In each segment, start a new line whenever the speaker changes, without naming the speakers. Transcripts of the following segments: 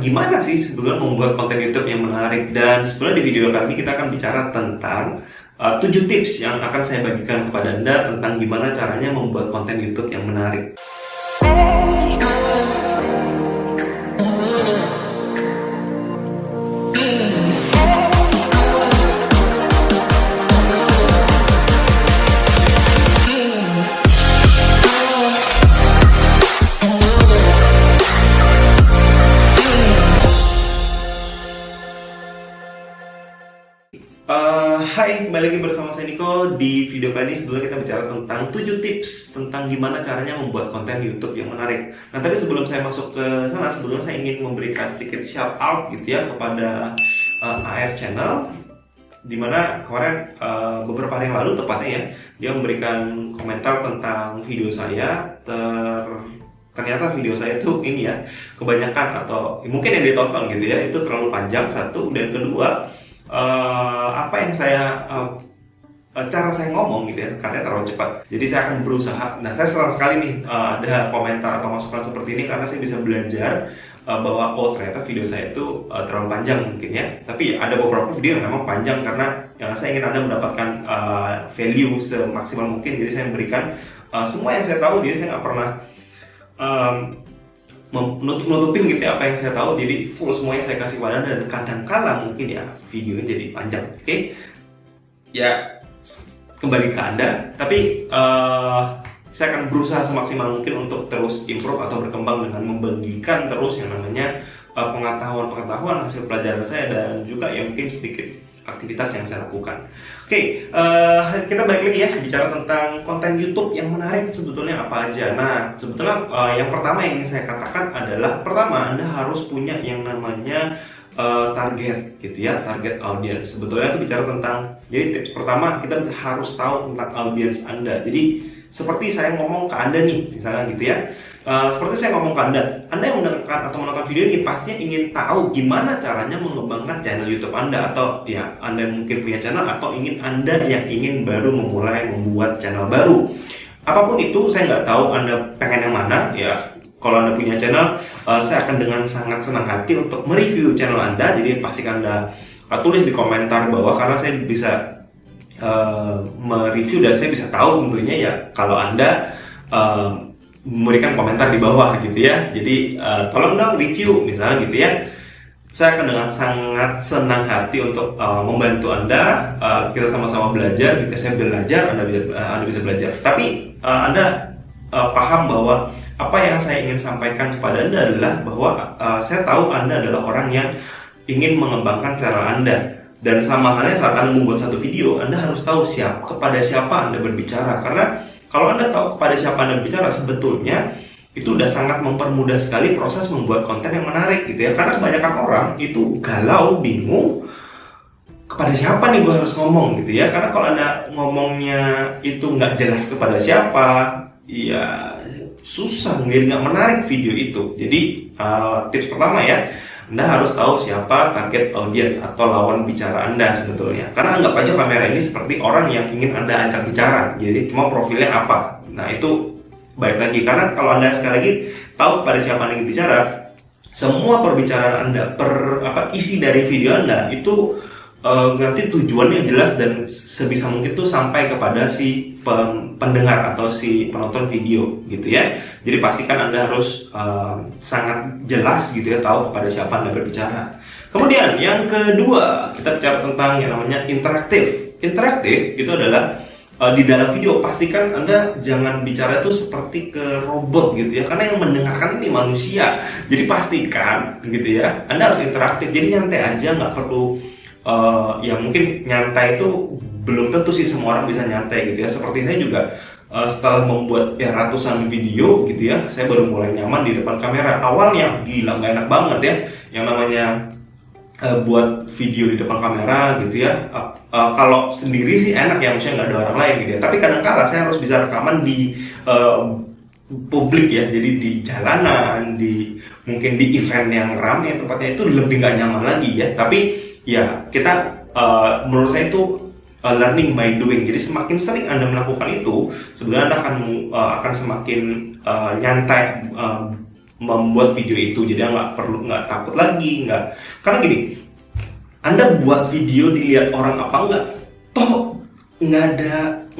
gimana sih sebetulnya membuat konten YouTube yang menarik. Dan sebetulnya di video kali ini kita akan bicara tentang 7 tips yang akan saya bagikan kepada Anda tentang gimana caranya membuat konten YouTube yang menarik. Hai, kembali lagi bersama saya Niko. Di video kali ini sebetulnya kita bicara tentang 7 tips tentang gimana caranya membuat konten YouTube yang menarik. Nah, tapi sebelum saya masuk ke sana, sebetulnya saya ingin memberikan sedikit shout out gitu ya kepada AR Channel, dimana kemarin beberapa hari yang lalu tepatnya ya, dia memberikan komentar tentang video saya. Ternyata video saya tuh ini ya, kebanyakan atau mungkin yang ditonton gitu ya, itu terlalu panjang, satu, dan kedua, apa yang saya cara saya ngomong gitu ya, karena terlalu cepat. Jadi saya akan berusaha. Nah, saya senang sekali nih ada komentar atau masukan seperti ini, karena saya bisa belajar bahwa oh ternyata video saya itu terlalu panjang mungkin ya. Tapi ada beberapa video yang memang panjang karena saya ingin Anda mendapatkan value semaksimal mungkin. Jadi saya memberikan semua yang saya tahu. Jadi saya nggak pernah menutup-nutupin gitu ya apa yang saya tahu, jadi full semuanya saya kasih pada Anda. Dan kadang-kala mungkin ya videonya jadi panjang, oke? Ya kembali ke Anda, tapi saya akan berusaha semaksimal mungkin untuk terus improve atau berkembang dengan membagikan terus yang namanya pengetahuan hasil pelajaran saya, dan juga yang mungkin sedikit aktivitas yang saya lakukan. Oke, kita balik lagi ya, bicara tentang konten YouTube yang menarik sebetulnya apa aja. Nah, sebetulnya yang pertama yang ingin saya katakan adalah, pertama, Anda harus punya yang namanya target gitu ya, target audience. Sebetulnya itu bicara tentang, jadi tips pertama, kita harus tahu tentang audience Anda. Jadi seperti saya ngomong ke Anda nih, misalnya gitu ya, seperti saya ngomong ke Anda yang mendengarkan atau menonton video ini pastinya ingin tahu gimana caranya mengembangkan channel YouTube Anda, atau ya Anda mungkin punya channel, atau Anda yang ingin baru memulai membuat channel baru. Apapun itu, saya nggak tahu Anda pengen yang mana ya. Kalau Anda punya channel, saya akan dengan sangat senang hati untuk mereview channel Anda. Jadi pastikan Anda tulis di komentar bawah, karena saya bisa mereview dan saya bisa tahu tentunya ya kalau Anda memberikan komentar di bawah gitu ya. Jadi tolong dong review misalnya gitu ya. Saya akan dengan sangat senang hati untuk membantu Anda. Kita sama-sama belajar, saya belajar, Anda bisa belajar. Tapi Anda paham bahwa apa yang saya ingin sampaikan kepada Anda adalah bahwa saya tahu Anda adalah orang yang ingin mengembangkan channel Anda. Dan sama halnya saat Anda membuat satu video, Anda harus tahu kepada siapa Anda berbicara. Karena kalau Anda tahu kepada siapa Anda berbicara, sebetulnya itu udah sangat mempermudah sekali proses membuat konten yang menarik gitu ya. Karena kebanyakan orang itu galau, bingung, kepada siapa nih gue harus ngomong gitu ya. Karena kalau Anda ngomongnya itu nggak jelas kepada siapa, ya susah, nggak menarik video itu. Jadi tips pertama ya, Anda harus tahu siapa target audience atau lawan bicara Anda sebetulnya. Karena anggap aja kamera ini seperti orang yang ingin Anda ajak bicara. Jadi cuma profilnya apa. Nah itu baik lagi, karena kalau Anda sekali lagi tahu kepada siapa Anda ingin bicara, semua perbicaraan Anda, isi dari video Anda itu nanti tujuannya jelas dan sebisa mungkin tuh sampai kepada si pendengar atau si penonton video gitu ya. Jadi pastikan Anda harus sangat jelas gitu ya, tahu kepada siapa Anda berbicara. Kemudian yang kedua, kita bicara tentang yang namanya interaktif. Interaktif itu adalah di dalam video pastikan Anda jangan bicara itu seperti ke robot gitu ya, karena yang mendengarkan ini manusia. Jadi pastikan gitu ya, Anda harus interaktif. Jadi nyantai aja, nggak perlu ya mungkin nyantai itu belum tentu sih semua orang bisa nyantai gitu ya. Seperti saya juga setelah membuat ya ratusan video gitu ya, saya baru mulai nyaman di depan kamera. Awalnya gila nggak enak banget ya, yang namanya buat video di depan kamera gitu ya. Kalau sendiri sih enak ya, maksudnya nggak ada orang lain gitu ya. Tapi kadang-kala saya harus bisa rekaman di publik ya, jadi di jalanan, mungkin di event yang ramai tempatnya, itu lebih nggak nyaman lagi ya. Tapi ya kita menurut saya itu learning by doing. Jadi semakin sering Anda melakukan itu, sebenarnya Anda akan semakin nyantai membuat video itu, jadi nggak takut lagi, karena gini, Anda buat video dilihat orang apa enggak, toh nggak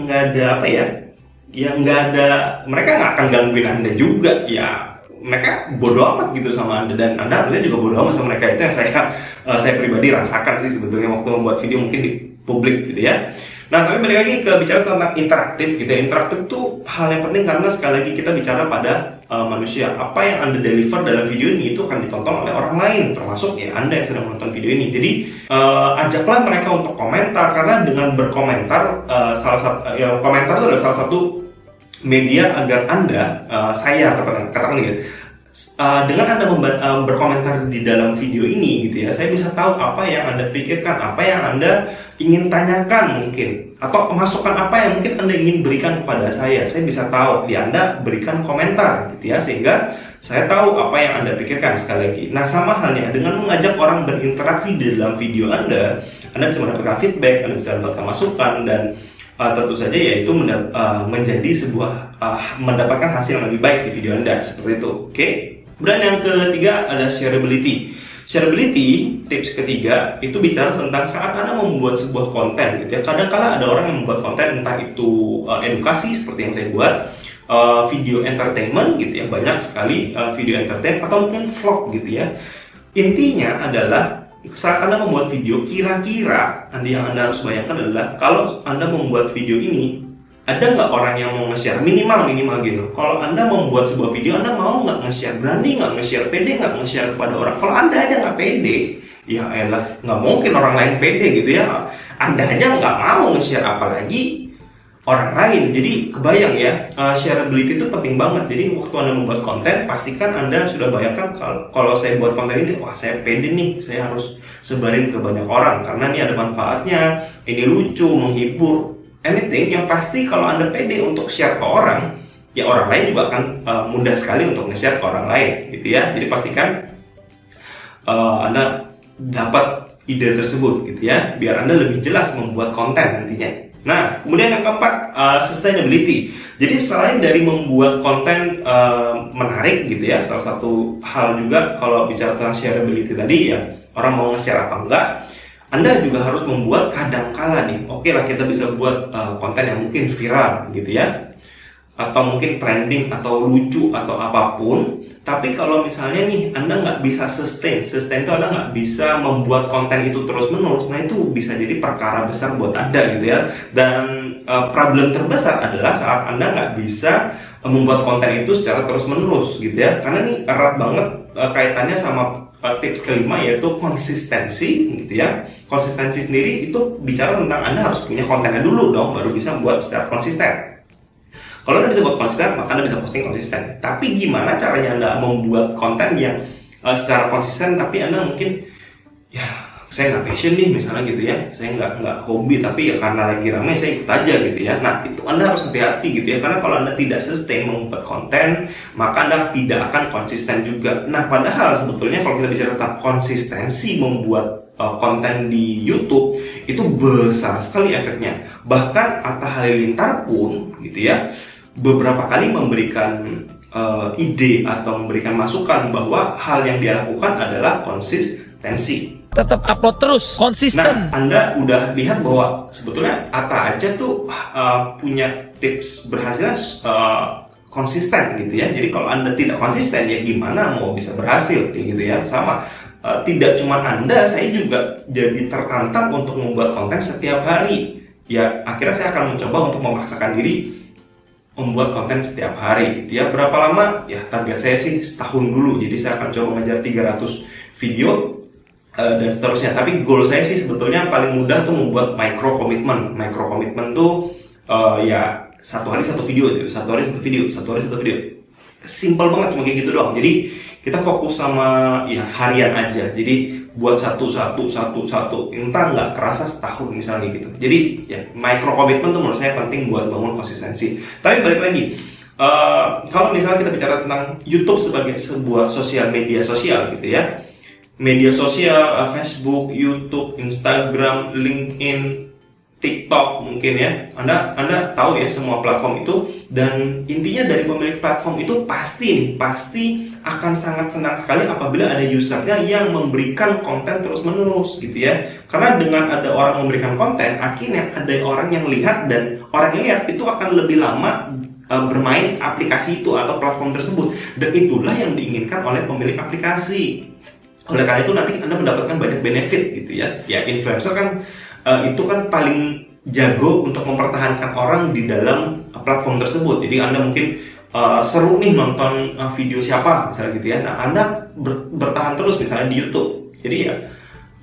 ada apa ya, nggak ada, mereka nggak akan gangguin Anda juga ya, mereka bodoh amat gitu sama Anda, dan Anda harusnya juga bodoh amat sama mereka. Itu yang saya pribadi rasakan sih sebetulnya waktu membuat video mungkin di publik gitu ya. Nah, tapi balik lagi ke bicara tentang interaktif gitu ya. Interaktif itu hal yang penting karena sekali lagi kita bicara pada manusia. Apa yang Anda deliver dalam video ini itu akan ditonton oleh orang lain, termasuk ya Anda yang sedang menonton video ini. Jadi ajaklah mereka untuk komentar, karena dengan berkomentar komentar itu adalah salah satu media agar Anda, saya katakan gitu, dengan Anda berkomentar di dalam video ini gitu ya, saya bisa tahu apa yang Anda pikirkan, apa yang Anda ingin tanyakan mungkin, atau masukan apa yang mungkin Anda ingin berikan kepada saya bisa tahu di Anda berikan komentar gitu ya, sehingga saya tahu apa yang Anda pikirkan sekali lagi. Nah, sama halnya dengan mengajak orang berinteraksi di dalam video Anda bisa mendapatkan feedback, Anda bisa mendapatkan masukan, dan tentu saja yaitu menjadi sebuah mendapatkan hasil yang lebih baik di video Anda, seperti itu. Oke. Kemudian yang ketiga adalah shareability. Shareability, tips ketiga, itu bicara tentang saat Anda membuat sebuah konten gitu ya. Kadang-kala ada orang yang membuat konten, entah itu edukasi seperti yang saya buat, video entertainment gitu ya, banyak sekali video entertainment, atau mungkin vlog gitu ya. Intinya adalah saat Anda membuat video, kira-kira yang Anda harus bayangkan adalah kalau Anda membuat video ini, ada nggak orang yang mau nge-share, minimal gitu. Kalau Anda membuat sebuah video, Anda mau nggak nge-share, berani nggak nge-share, pede nggak nge-share kepada orang. Kalau Anda aja nggak pede, ya elah, nggak mungkin orang lain pede gitu ya. Anda aja nggak mau nge-share, apalagi orang lain. Jadi kebayang ya, shareability itu penting banget. Jadi waktu Anda membuat konten, pastikan Anda sudah bayangkan kalau saya buat konten ini, wah saya pede nih, saya harus sebarin ke banyak orang karena ini ada manfaatnya, ini lucu, menghibur, anything. Yang pasti kalau Anda pede untuk share ke orang, ya orang lain juga akan mudah sekali untuk nge-share ke orang lain gitu ya. Jadi pastikan Anda dapat ide tersebut gitu ya, biar Anda lebih jelas membuat konten nantinya. Nah, kemudian yang keempat, sustainability. Jadi selain dari membuat konten menarik gitu ya, salah satu hal juga kalau bicara tentang shareability tadi ya, orang mau nge-share apa enggak, Anda juga harus membuat kadangkala nih, oke lah kita bisa buat konten yang mungkin viral gitu ya, atau mungkin trending atau lucu atau apapun. Tapi kalau misalnya nih Anda nggak bisa sustain itu Anda nggak bisa membuat konten itu terus menerus, nah itu bisa jadi perkara besar buat Anda gitu ya. Dan problem terbesar adalah saat Anda nggak bisa membuat konten itu secara terus menerus gitu ya, karena ini erat banget kaitannya sama tips kelima, yaitu konsistensi gitu ya. Konsistensi sendiri itu bicara tentang Anda harus punya kontennya dulu dong, baru bisa buat secara konsisten. Kalau Anda bisa buat konsisten, maka Anda bisa posting konsisten. Tapi gimana caranya Anda membuat konten yang secara konsisten, tapi Anda mungkin, ya saya nggak passion nih misalnya gitu ya, saya nggak hobi, tapi ya karena lagi ramai saya ikut aja gitu ya. Nah itu Anda harus hati-hati gitu ya, karena kalau Anda tidak sustain membuat konten, maka Anda tidak akan konsisten juga. Nah padahal sebetulnya kalau kita bicara tentang konsistensi membuat konten di YouTube, itu besar sekali efeknya. Bahkan Atta Halilintar pun gitu ya, beberapa kali memberikan ide atau memberikan masukan bahwa hal yang dia lakukan adalah konsistensi.
Tetap upload terus, konsisten.
Nah, Anda udah lihat bahwa sebetulnya Atta aja tuh punya tips berhasilnya konsisten gitu ya. Jadi kalau Anda tidak konsisten, ya gimana mau bisa berhasil kayak gitu ya. Sama, tidak cuma Anda, saya juga jadi tertantang untuk membuat konten setiap hari. Ya akhirnya saya akan mencoba untuk memaksakan diri membuat konten setiap hari gitu ya. Berapa lama? Ya target saya sih setahun dulu. Jadi saya akan coba mengejar 300 video dan seterusnya. Tapi goal saya sih sebetulnya paling mudah tuh membuat micro commitment. Micro commitment tuh ya satu hari satu video, satu hari satu video. Simple banget, cuma kayak gitu doang. Jadi kita fokus sama ya harian aja. Jadi buat satu, entah nggak kerasa setahun misalnya gitu. Jadi ya micro commitment tuh menurut saya penting buat bangun konsistensi. Tapi balik lagi, kalau misalnya kita bicara tentang YouTube sebagai sebuah media sosial gitu ya, media sosial, Facebook, YouTube, Instagram, LinkedIn, TikTok mungkin ya, Anda tahu ya semua platform itu, dan intinya dari pemilik platform itu pasti akan sangat senang sekali apabila ada usernya yang memberikan konten terus-menerus gitu ya. Karena dengan ada orang memberikan konten, akhirnya ada orang yang lihat, dan orang yang lihat itu akan lebih lama bermain aplikasi itu atau platform tersebut, dan itulah yang diinginkan oleh pemilik aplikasi. Oleh karena itu nanti Anda mendapatkan banyak benefit gitu ya. Ya, influencer kan itu kan paling jago untuk mempertahankan orang di dalam platform tersebut. Jadi Anda mungkin seru nih nonton video siapa misalnya gitu ya. Nah, Anda bertahan terus misalnya di YouTube. Jadi ya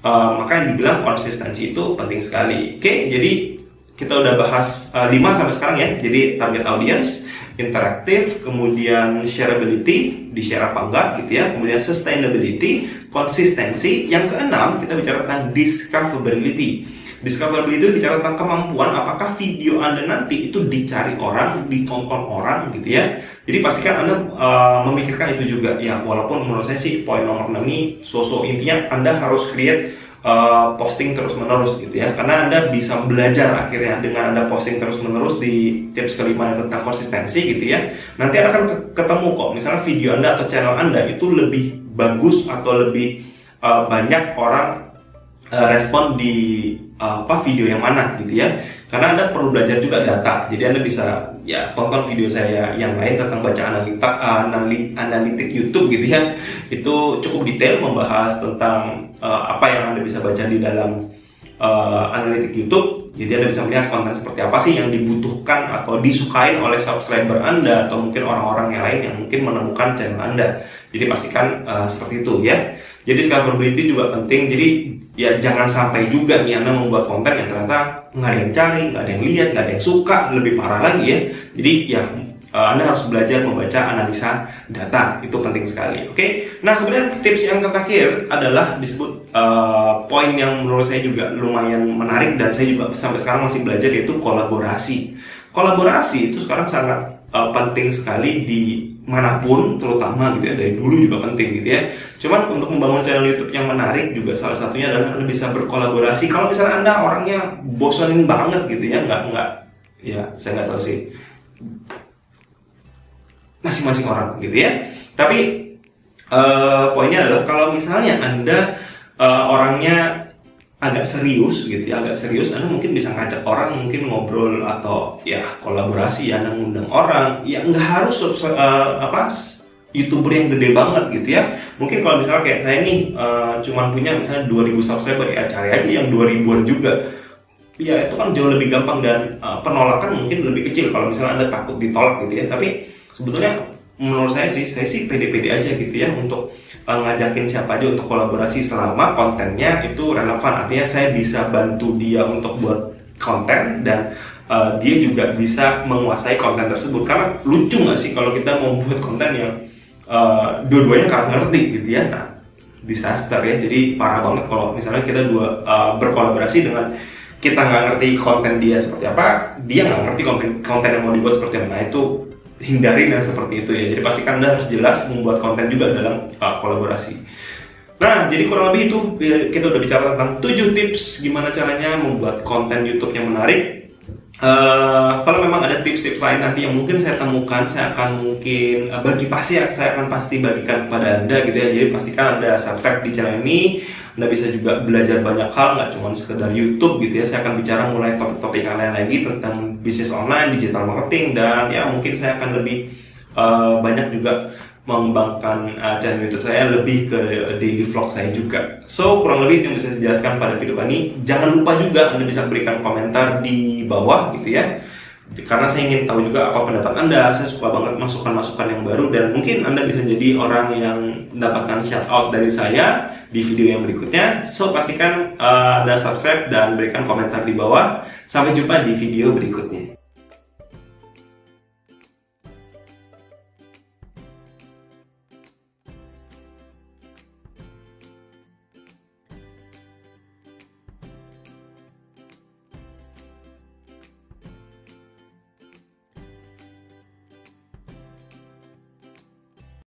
maka yang dibilang konsistensi itu penting sekali. Oke, jadi kita udah bahas 5 sampai sekarang ya. Jadi target audience, interaktif, kemudian shareability, di-share apa enggak gitu ya, kemudian sustainability, konsistensi. Yang keenam kita bicara tentang discoverability. Discoverability itu bicara tentang kemampuan apakah video Anda nanti itu dicari orang, ditonton orang gitu ya. Jadi pastikan Anda memikirkan itu juga ya, walaupun menurut saya sih poin nomor 6 ini so-so, intinya Anda harus create posting terus-menerus gitu ya, karena Anda bisa belajar akhirnya dengan Anda posting terus-menerus. Di tips kelima tentang konsistensi gitu ya, nanti Anda akan ketemu kok misalnya video Anda atau channel Anda itu lebih bagus atau lebih banyak orang respon di video yang mana gitu ya, karena Anda perlu belajar juga data. Jadi Anda bisa ya tonton video saya yang lain tentang baca analitik YouTube gitu ya, itu cukup detail membahas tentang apa yang Anda bisa baca di dalam analitik YouTube. Jadi Anda bisa melihat konten seperti apa sih yang dibutuhkan atau disukain oleh subscriber Anda atau mungkin orang-orang yang lain yang mungkin menemukan channel Anda. Jadi pastikan seperti itu ya. Jadi discoverability juga penting. Jadi ya jangan sampai juga nih Anda membuat konten yang ternyata nggak ada yang cari, nggak ada yang lihat, nggak ada yang suka, lebih parah lagi ya. Jadi ya Anda harus belajar membaca analisa data, itu penting sekali. Oke, nah kemudian tips yang terakhir adalah disebut poin yang menurut saya juga lumayan menarik dan saya juga sampai sekarang masih belajar, yaitu kolaborasi. Kolaborasi itu sekarang sangat penting sekali di manapun, terutama gitu ya, dari dulu juga penting gitu ya. Cuman untuk membangun channel YouTube yang menarik juga salah satunya adalah Anda bisa berkolaborasi. Kalau misalnya Anda orangnya bosanin banget gitu ya, nggak ya saya nggak tahu sih, masing-masing orang gitu ya. Tapi poinnya adalah kalau misalnya Anda orangnya agak serius gitu ya, Anda mungkin bisa ngajak orang, mungkin ngobrol atau ya kolaborasi, Anda ngundang orang, ya nggak harus YouTuber yang gede banget gitu ya. Mungkin kalau misalnya kayak saya nih cuman punya misalnya 2000 subscriber, ya cari aja yang 2000-an juga. Ya itu kan jauh lebih gampang dan penolakan mungkin lebih kecil kalau misalnya Anda takut ditolak gitu ya. Tapi sebetulnya menurut saya sih pede-pede aja gitu ya untuk ngajakin siapa aja untuk kolaborasi selama kontennya itu relevan. Artinya saya bisa bantu dia untuk buat konten dan dia juga bisa menguasai konten tersebut. Karena lucu nggak sih kalau kita mau buat konten yang dua-duanya nggak ngerti gitu ya. Nah, disaster ya. Jadi parah banget kalau misalnya kita berkolaborasi dengan kita nggak ngerti konten dia seperti apa, dia nggak ngerti konten yang mau dibuat seperti apa. Nah, itu hindari dan seperti itu ya. Jadi pastikan Anda harus jelas membuat konten juga dalam kolaborasi. Nah, jadi kurang lebih itu kita udah bicara tentang 7 tips gimana caranya membuat konten YouTube yang menarik. Kalau memang ada tips-tips lain nanti yang mungkin saya temukan, saya akan mungkin saya akan pasti bagikan kepada Anda gitu ya. Jadi pastikan Anda subscribe di channel ini. Anda bisa juga belajar banyak hal, nggak cuma sekedar YouTube gitu ya. Saya akan bicara mulai topik-topik yang lain lagi tentang bisnis online, digital marketing, dan ya mungkin saya akan lebih banyak juga mengembangkan channel YouTube saya lebih ke daily vlog saya juga. So kurang lebih itu yang bisa saya jelaskan pada video ini. Jangan lupa juga Anda bisa berikan komentar di bawah gitu ya, karena saya ingin tahu juga apa pendapat Anda. Saya suka banget masukan-masukan yang baru, dan mungkin Anda bisa jadi orang yang mendapatkan shout out dari saya di video yang berikutnya. So pastikan Anda subscribe dan berikan komentar di bawah. Sampai jumpa di video berikutnya.